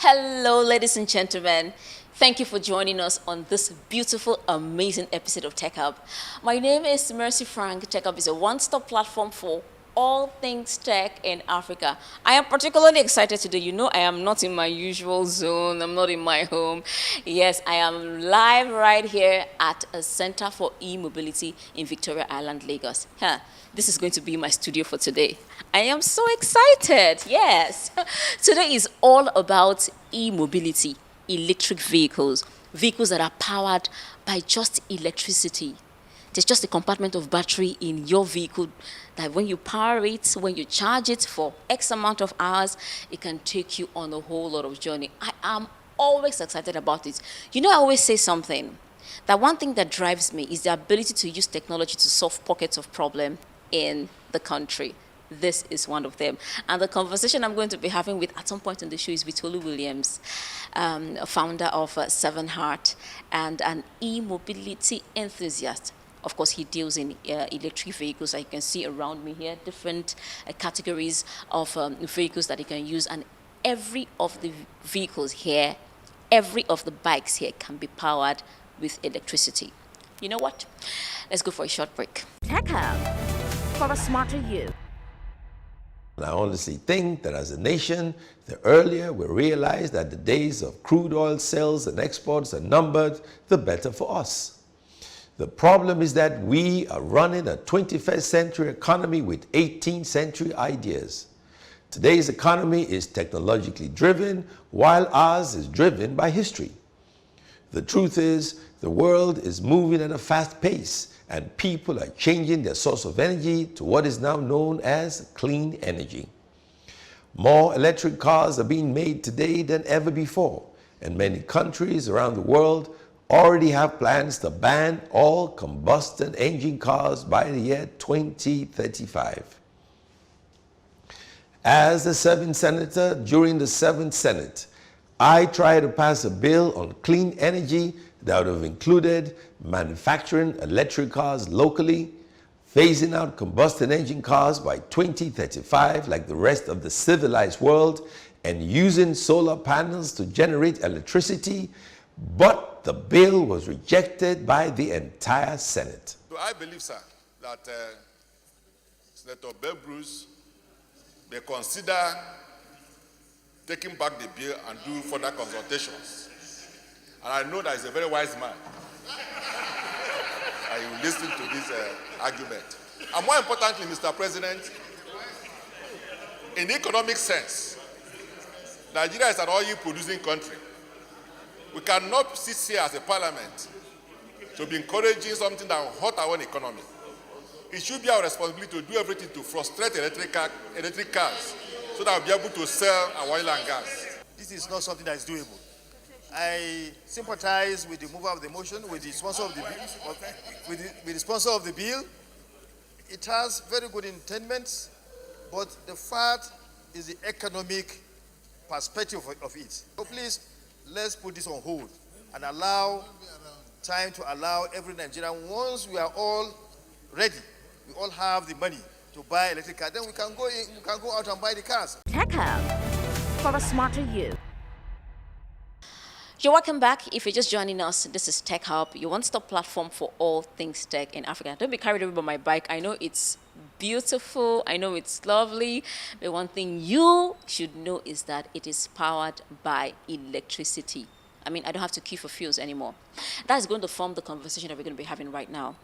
Hello, ladies and gentlemen. Thank you for joining us on this beautiful, amazing episode of Tech Hub. My name is Mercy Frank. Tech Hub is a one-stop platform for all things tech in Africa. I am particularly excited today. You know, I am not in my usual zone. I'm not in my home. Yes, I am live right here at a Center for E-Mobility in Victoria Island, Lagos. This is going to be my studio for today. I am so excited. Yes. Today is all about e-mobility, electric vehicles, vehicles that are powered by just electricity. There's just a compartment of battery in your vehicle that when you power it, when you charge it for X amount of hours, it can take you on a whole lot of journey. I am always excited about it. You know, I always say something, that one thing that drives me is the ability to use technology to solve pockets of problem in the country. This is one of them. And the conversation I'm going to be having with at some point in the show is with Tolu Williams, founder of Seven Heart and an e-mobility enthusiast. Of course, he deals in electric vehicles. As you can see around me here, different categories of vehicles that you can use. And every of the vehicles here, every of the bikes here can be powered with electricity. You know what? Let's go for a short break. Tech Hub for a smarter you. I honestly think that as a nation, the earlier we realize that the days of crude oil sales and exports are numbered, the better for us. The problem is that we are running a 21st century economy with 18th century ideas. Today's economy is technologically driven, while ours is driven by history. The truth is, the world is moving at a fast pace, and people are changing their source of energy to what is now known as clean energy. More electric cars are being made today than ever before, and many countries around the world already have plans to ban all combustion engine cars by the year 2035. As the 7th senator during the 7th Senate, I tried to pass a bill on clean energy that would have included manufacturing electric cars locally, phasing out combustion engine cars by 2035 like the rest of the civilized world, and using solar panels to generate electricity, but the bill was rejected by the entire Senate. So I believe, sir, that Senator Bear Bruce may consider taking back the bill and do further consultations. And I know that he's a very wise man. I will listen to this argument. And more importantly, Mr. President, in the economic sense, Nigeria is an oil-producing country. We cannot sit here as a parliament to be encouraging something that will hurt our own economy. It should be our responsibility to do everything to frustrate electric cars so that we'll be able to sell our oil and gas. This is not something that is doable. I sympathize with the mover of the motion, with the sponsor of the bill. With the sponsor of the bill. It has very good intendments, but the fact is the economic perspective of it. So please, let's put this on hold and allow time to allow every Nigerian, once we are all ready, we all have the money to buy electric cars, then we can go out and buy the cars. Tech Hub for a smarter you. You're welcome back. If you're just joining us, this is Tech Hub, your one-stop platform for all things tech in Africa. Don't be carried away by my bike. I know it's beautiful. I know it's lovely. But one thing you should know is that it is powered by electricity. I mean, I don't have to queue for fuels anymore. That's going to form the conversation that we're going to be having right now.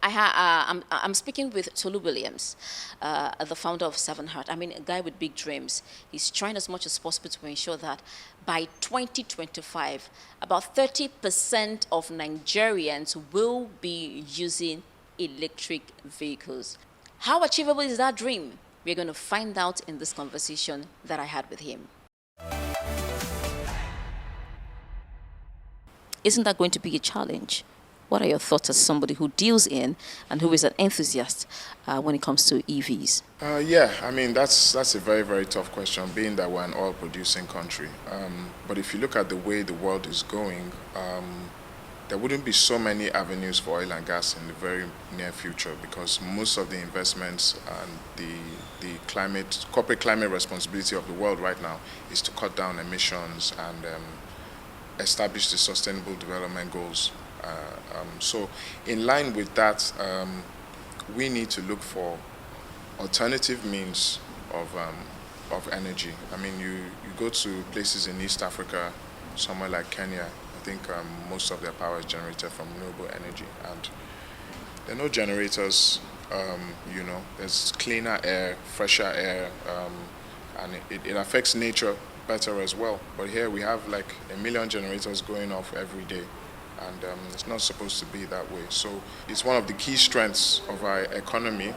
I'm speaking with Tolu Williams, the founder of Seven Heart. I mean, a guy with big dreams. He's trying as much as possible to ensure that by 2025, about 30% of Nigerians will be using electric vehicles. How achievable is that dream? We're going to find out in this conversation that I had with him. Isn't that going to be a challenge? What are your thoughts as somebody who deals in and who is an enthusiast when it comes to EVs? Yeah, I mean, that's a very, very tough question, being that we're an oil-producing country. But if you look at the way the world is going, there wouldn't be so many avenues for oil and gas in the very near future, because most of the investments and the corporate climate responsibility of the world right now is to cut down emissions and establish the sustainable development goals. So in line with that, we need to look for alternative means of energy. I mean, you go to places in East Africa, somewhere like Kenya. I think most of their power is generated from renewable energy, and there are no generators. There's cleaner air, fresher air, and it affects nature better as well. But here we have like 1 million generators going off every day, and it's not supposed to be that way. So it's one of the key strengths of our economy,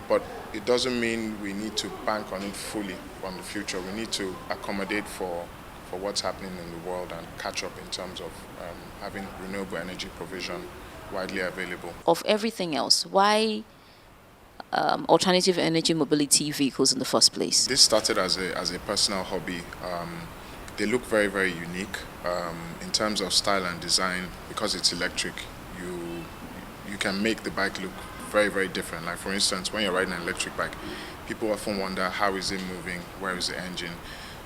but it doesn't mean we need to bank on it fully from the future. We need to accommodate for what's happening in the world and catch up in terms of having renewable energy provision widely available. Of everything else, why alternative energy mobility vehicles in the first place? This started as a personal hobby. They look very, very unique in terms of style and design. Because it's electric, you can make the bike look very, very different. Like for instance, when you're riding an electric bike, people often wonder, how is it moving? Where is the engine?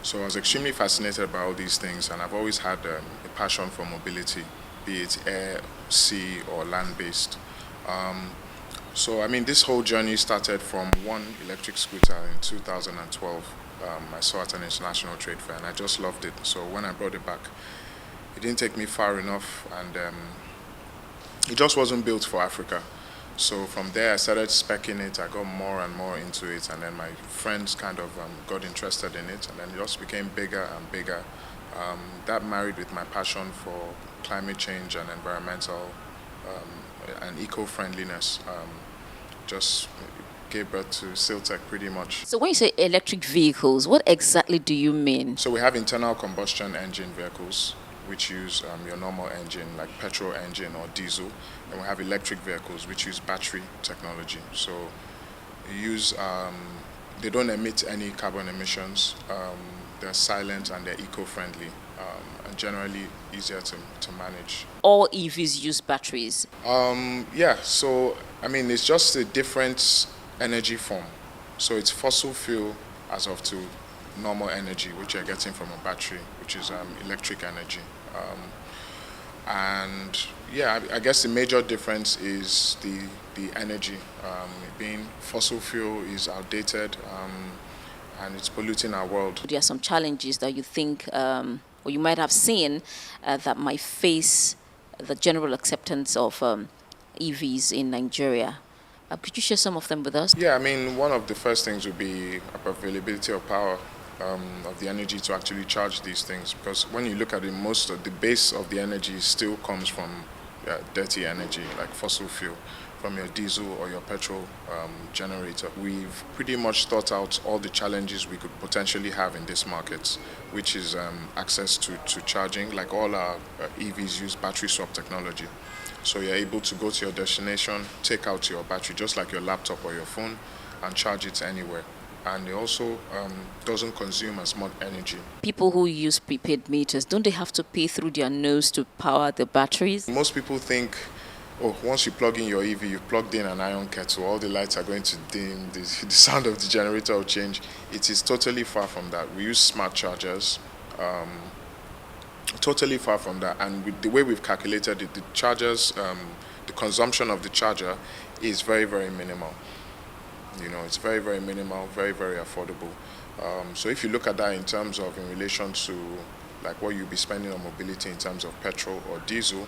So I was extremely fascinated by all these things, and I've always had a passion for mobility, be it air, sea, or land-based. So I mean, this whole journey started from one electric scooter in 2012. I saw it at an international trade fair, and I just loved it. So when I brought it back, it didn't take me far enough, and it just wasn't built for Africa. So from there, I started speccing it. I got more and more into it, and then my friends kind of got interested in it, and then it just became bigger and bigger. That married with my passion for climate change and environmental and eco-friendliness just gave birth to Siltech pretty much. So when you say electric vehicles, what exactly do you mean? So we have internal combustion engine vehicles, which use your normal engine, like petrol engine or diesel. And we have electric vehicles, which use battery technology. So they don't emit any carbon emissions. They're silent and they're eco-friendly, and generally easier to manage. All EVs use batteries? Yeah, so I mean, it's just a different energy form. So it's fossil fuel as of to normal energy, which you're getting from a battery, which is electric energy. And yeah, I guess the major difference is the energy. Being fossil fuel is outdated, and it's polluting our world. There are some challenges that you think, or you might have seen, that might face the general acceptance of EVs in Nigeria. Could you share some of them with us? Yeah, I mean, one of the first things would be availability of power, of the energy to actually charge these things. Because when you look at it, most of the base of the energy still comes from dirty energy, like fossil fuel, from your diesel or your petrol generator. We've pretty much thought out all the challenges we could potentially have in this market, which is access to charging. Like all our EVs use battery swap technology. So you're able to go to your destination, take out your battery, just like your laptop or your phone, and charge it anywhere. And it also doesn't consume as much energy. People who use prepaid meters, don't they have to pay through their nose to power the batteries? Most people think, oh, once you plug in your EV, you've plugged in an iron kettle, all the lights are going to dim, the sound of the generator will change. It is totally far from that. We use smart chargers, totally far from that. And with the way we've calculated it, the chargers, the consumption of the charger is very, very minimal. You know, it's very, very minimal, very, very affordable. So if you look at that in terms of in relation to like what you'll be spending on mobility in terms of petrol or diesel,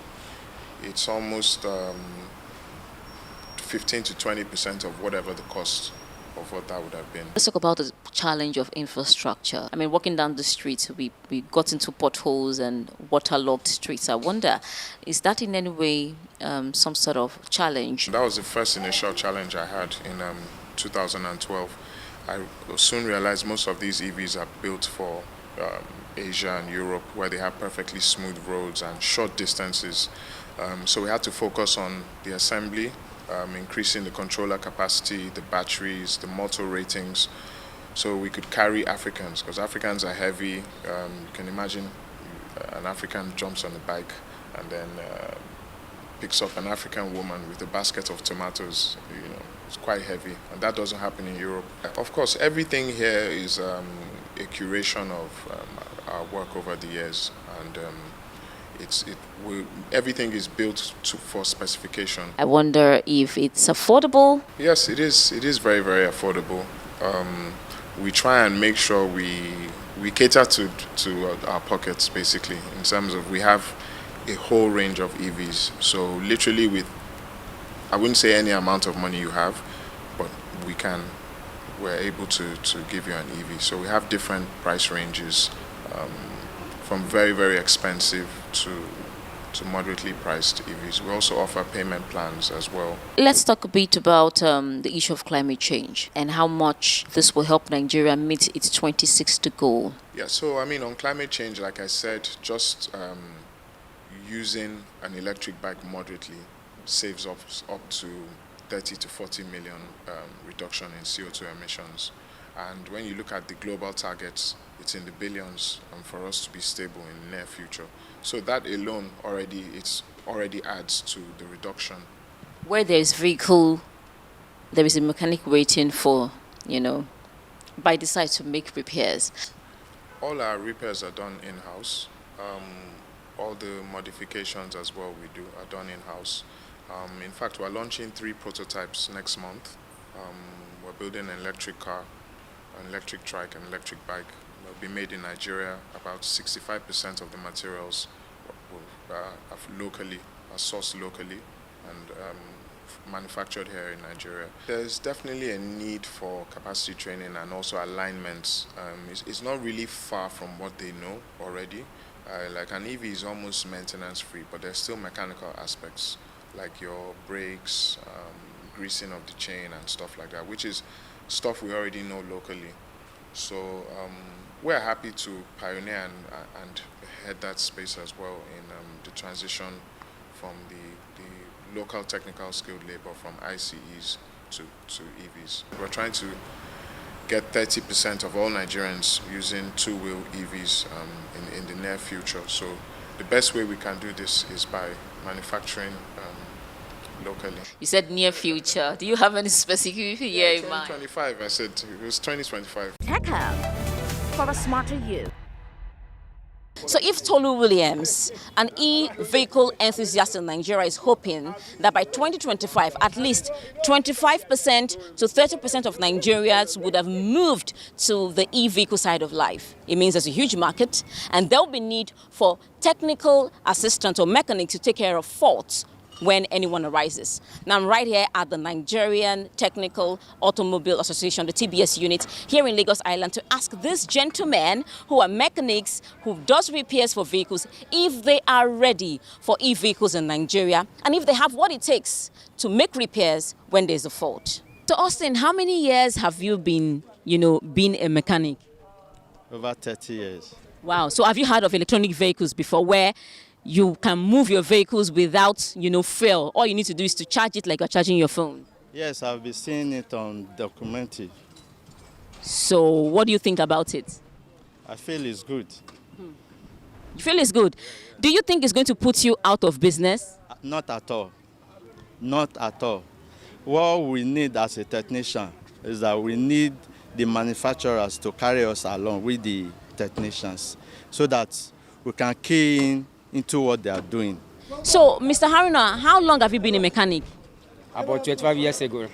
it's almost 15 to 20% of whatever the cost of what that would have been. Let's talk about the challenge of infrastructure. I mean, walking down the streets, we got into potholes and waterlogged streets. I wonder, is that in any way some sort of challenge? That was the first initial challenge I had in 2012. I soon realized most of these EVs are built for Asia and Europe, where they have perfectly smooth roads and short distances. So we had to focus on the assembly, increasing the controller capacity, the batteries, the motor ratings, so we could carry Africans, because Africans are heavy. You can imagine an African jumps on a bike and then picks up an African woman with a basket of tomatoes, it's quite heavy, and that doesn't happen in Europe. Of course, everything here is a curation of our work over the years, and everything is built for specification. I wonder if it's affordable. Yes, it is. It is very, very affordable. We try and make sure we cater to our pockets, basically, in terms of we have a whole range of EVs. So literally I wouldn't say any amount of money you have, but we're able to give you an EV. So we have different price ranges, from very, very expensive to moderately priced EVs. We also offer payment plans as well. Let's talk a bit about the issue of climate change and how much this will help Nigeria meet its 2060 goal. Yeah, so on climate change, like I said, just using an electric bike moderately saves up to 30 to 40 million reduction in CO2 emissions. And when you look at the global targets, it's in the billions for us to be stable in the near future. So that alone already adds to the reduction. Where there is vehicle, there is a mechanic waiting for, by the side to make repairs. All our repairs are done in-house. All the modifications as well we do are done in-house. In fact, we're launching 3 prototypes next month. We're building an electric car, an electric trike, and electric bike. They'll be made in Nigeria. About 65% of the materials are sourced locally and manufactured here in Nigeria. There's definitely a need for capacity training and also alignment. It's not really far from what they know already. Like an EV is almost maintenance free, but there's still mechanical aspects like your brakes, greasing of the chain and stuff like that, which is stuff we already know locally. So we're happy to pioneer and head that space as well in the transition from the local technical skilled labor from ICEs to EVs. We're trying to get 30% of all Nigerians using two-wheel EVs in the near future. So the best way we can do this is by manufacturing locally. You said near future. Do you have any specific year in mind? 2025, I said it was 2025. Tech Hub for a smarter you. So if Tolu Williams, an e-vehicle enthusiast in Nigeria, is hoping that by 2025, at least 25% to 30% of Nigerians would have moved to the e-vehicle side of life, it means there's a huge market and there'll be need for technical assistants or mechanics to take care of faults when anyone arises. Now I'm right here at the Nigerian Technical Automobile Association, the TBS unit, here in Lagos Island, to ask these gentlemen who are mechanics, who does repairs for vehicles, if they are ready for e-vehicles in Nigeria and if they have what it takes to make repairs when there's a fault. So Austin, how many years have you been a mechanic? Over 30 years. Wow. So have you heard of electronic vehicles before, where you can move your vehicles without, fuel? All you need to do is to charge it like you're charging your phone. Yes, I've been seeing it on documentary. So what do you think about it? I feel it's good. You feel it's good? Do you think it's going to put you out of business? Not at all. Not at all. What we need as a technician is that we need the manufacturers to carry us along with the technicians so that we can key in into what they are doing. So, Mr. Haruna, how long have you been a mechanic? About 25 years ago.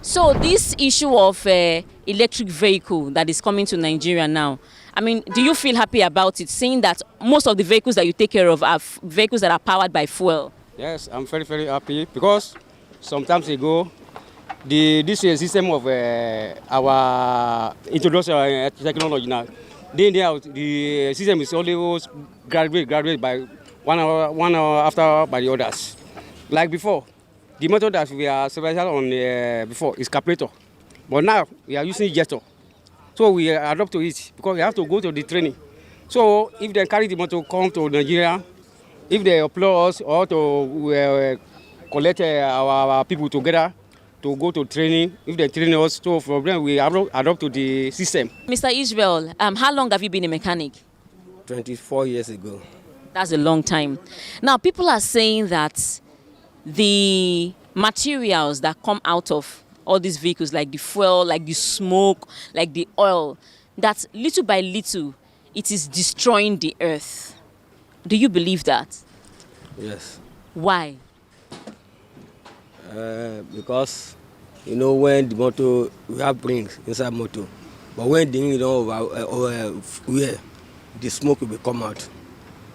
So, this issue of electric vehicle that is coming to Nigeria now, do you feel happy about it, seeing that most of the vehicles that you take care of are vehicles that are powered by fuel? Yes, I'm very, very happy because sometimes ago, this system of our introduction technology now, the system is always graduate by one hour after by the others. Like before, the method that we are specialized on before is carburetor, but now we are using gesture. So we adopt to it because we have to go to the training. So if they carry the motor come to Nigeria, if they employ us or to collect our people together to go to training, if they train us, so from then we adopt to the system. Mr. Israel, how long have you been a mechanic? 24 years ago. That's a long time. Now, people are saying that the materials that come out of all these vehicles, like the fuel, like the smoke, like the oil, that little by little, it is destroying the earth. Do you believe that? Yes, Why? because you know when the motor we have rings inside motor, but when the ring don't where the smoke will be come out,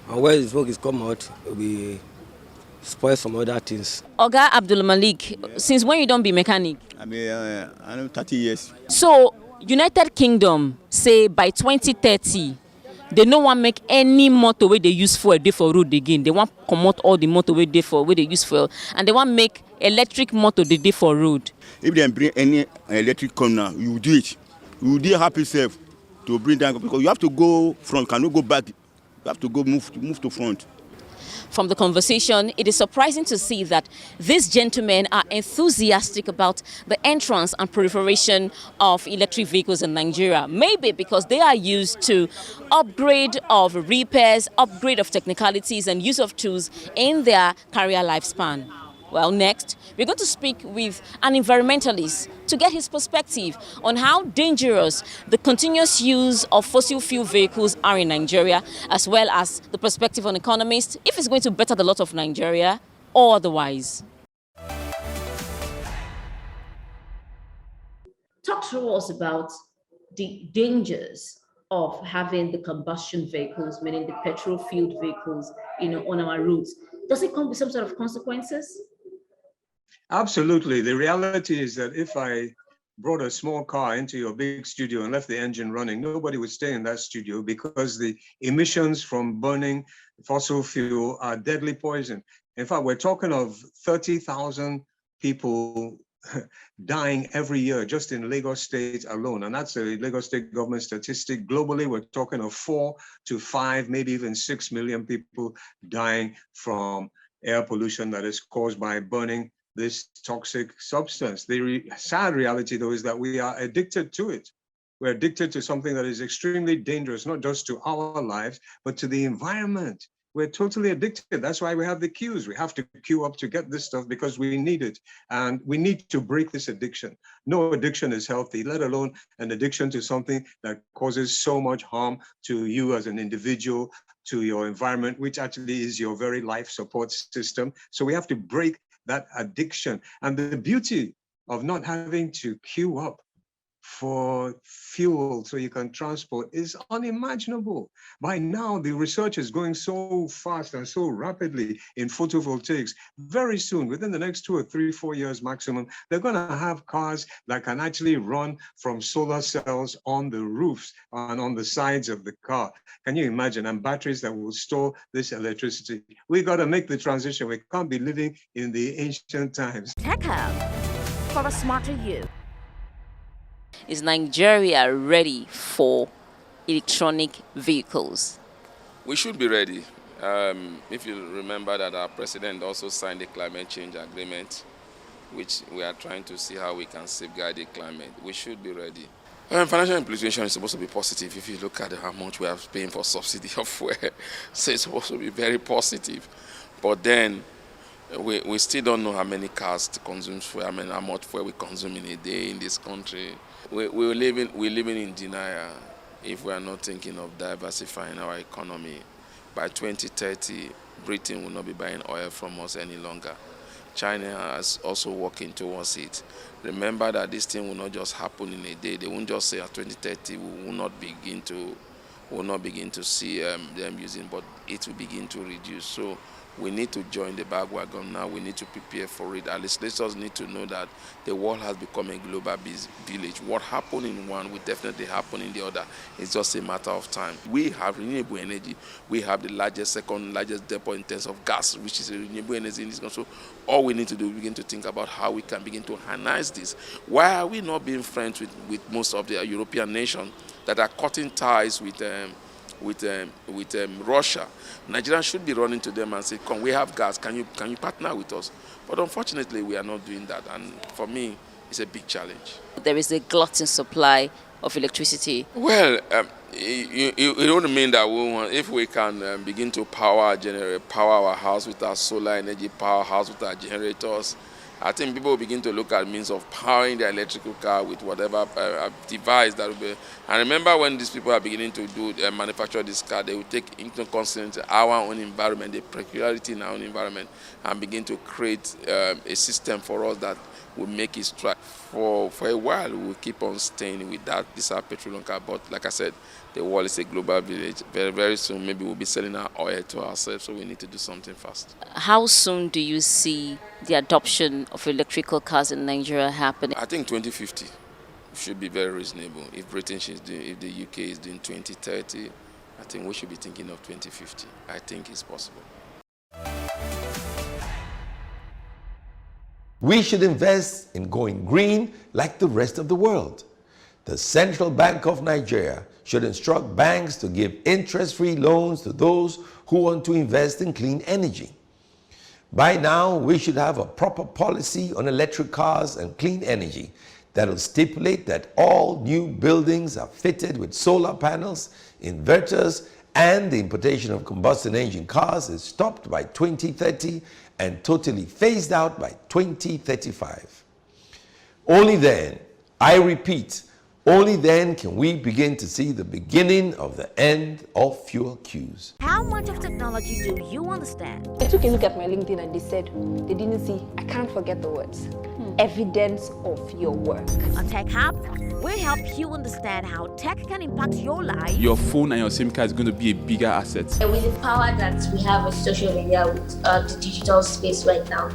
and where the smoke is come out, it will be spoil some other things. Oga Abdul Malik, since when you don't be mechanic? I'm 30 years. So, United Kingdom say by 2030, they no want make any motor where they use fuel dey for road again. They want comot all the motor where they use fuel, and they want make electric motor dey for road. If they bring any electric car now, you will do it. You will do happy self to bring down because you have to go front, cannot go back. You have to go move to front. From the conversation, it is surprising to see that these gentlemen are enthusiastic about the entrance and proliferation of electric vehicles in Nigeria. Maybe because they are used to upgrade of repairs, upgrade of technicalities and use of tools in their career lifespan. Well, next, we're going to speak with an environmentalist to get his perspective on how dangerous the continuous use of fossil fuel vehicles are in Nigeria, as well as the perspective on economist, if it's going to better the lot of Nigeria or otherwise. Talk to us about the dangers of having the combustion vehicles, meaning the petrol-fueled vehicles, on our roads. Does it come with some sort of consequences? Absolutely. The reality is that if I brought a small car into your big studio and left the engine running, nobody would stay in that studio because the emissions from burning fossil fuel are deadly poison. In fact, we're talking of 30,000 people dying every year just in Lagos State alone. And that's a Lagos State government statistic. Globally, we're talking of 4 to 5, maybe even 6 million people dying from air pollution that is caused by burning this toxic substance. The sad reality, though, is that we are addicted to it. We're addicted to something that is extremely dangerous, not just to our lives, but to the environment. We're totally addicted. That's why we have the queues. We have to queue up to get this stuff because we need it. And we need to break this addiction. No addiction is healthy, let alone an addiction to something that causes so much harm to you as an individual, to your environment, which actually is your very life support system. So we have to break that addiction. And the beauty of not having to queue up for fuel so you can transport is unimaginable. By now, the research is going so fast and so rapidly in photovoltaics. Very soon, within the next 2 or 3, 4 years maximum, they're going to have cars that can actually run from solar cells on the roofs and on the sides of the car. Can you imagine? And batteries that will store this electricity. We got to make the transition. We can't be living in the ancient times. Tech Hub for a smarter you. Is Nigeria ready for electronic vehicles? We should be ready. If you remember that our president also signed a climate change agreement, which we are trying to see how we can safeguard the climate. We should be ready. Financial implication is supposed to be positive if you look at how much we are paying for subsidy of fuel. So it's supposed to be very positive. But then we still don't know how many cars to consume fuel, how much fuel we consume in a day in this country. We're living in denial if we are not thinking of diversifying our economy. By 2030, Britain will not be buying oil from us any longer. China is also working towards it. Remember that this thing will not just happen in a day. They won't just say at 2030 we will not begin to see them using, but it will begin to reduce. So we need to join the bandwagon now. We need to prepare for it. At least let us need to know that the world has become a global village. What happened in one will definitely happen in the other. It's just a matter of time. We have renewable energy. We have the second largest depot in terms of gas, which is a renewable energy in this country. So all we need to do is begin to think about how we can begin to harness this. Why are we not being friends with most of the European nations that are cutting ties with Russia? Nigeria should be running to them and say, "Come, we have gas. Can you partner with us?" But unfortunately, we are not doing that, and for me, it's a big challenge. There is a glut in supply of electricity? Well, it don't mean that we want, if we can begin to power our house with our solar energy, power house with our generators, I think people will begin to look at means of powering their electrical car with whatever device that will be. And remember, when these people are beginning to manufacture this car, they will take into consideration our own environment, the peculiarity in our own environment, and begin to create a system for us that will make it strike. For a while, we will keep on staying with that. This is our petroleum car, but like I said, the world is a global village. Very, very soon, maybe we'll be selling our oil to ourselves, so we need to do something fast. How soon do you see the adoption of electrical cars in Nigeria happening? I think 2050 should be very reasonable. If Britain is doing, if the UK is doing 2030, I think we should be thinking of 2050. I think it's possible. We should invest in going green like the rest of the world. The Central Bank of Nigeria should instruct banks to give interest-free loans to those who want to invest in clean energy. By now, we should have a proper policy on electric cars and clean energy that will stipulate that all new buildings are fitted with solar panels, inverters, and the importation of combustion engine cars is stopped by 2030 and totally phased out by 2035. Only then, I repeat, only then can we begin to see the beginning of the end of fuel queues. How much of technology do you understand? They took a look at my LinkedIn and they said they didn't see, I can't forget the words, evidence of your work. On Tech Hub, we help you understand how tech can impact your life. Your phone and your SIM card is going to be a bigger asset. With the power that we have with social media, with the digital space right now,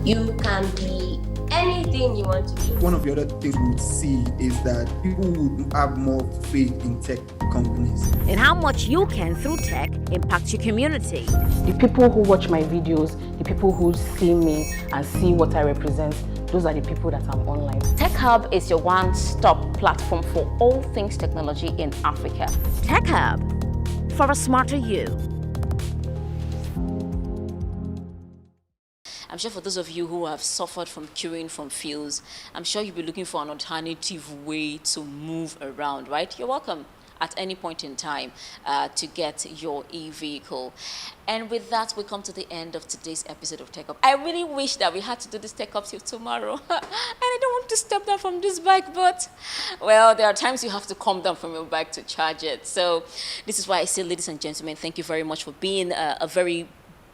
you can be anything you want to be. One of the other things we would see is that people would have more faith in tech companies. And how much you can, through tech, impact your community. The people who watch my videos, the people who see me and see what I represent, those are the people that I'm online. Tech Hub is your one-stop platform for all things technology in Africa. Tech Hub, for a smarter you. I'm sure for those of you who have suffered from queuing from fuels, I'm sure you'll be looking for an alternative way to move around, right? You're welcome at any point in time to get your e-vehicle. And with that, we come to the end of today's episode of Tech Up. I really wish that we had to do this Tech Up till tomorrow. And I don't want to step down from this bike, but, well, there are times you have to come down from your bike to charge it. So this is why I say, ladies and gentlemen, thank you very much for being a very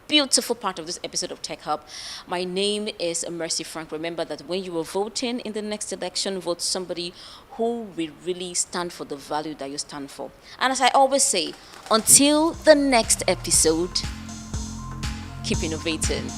beautiful part of this episode of Tech Hub. My name is Mercy Frank. Remember that when you are voting in the next election, vote somebody who will really stand for the value that you stand for. And as I always say, until the next episode, keep innovating.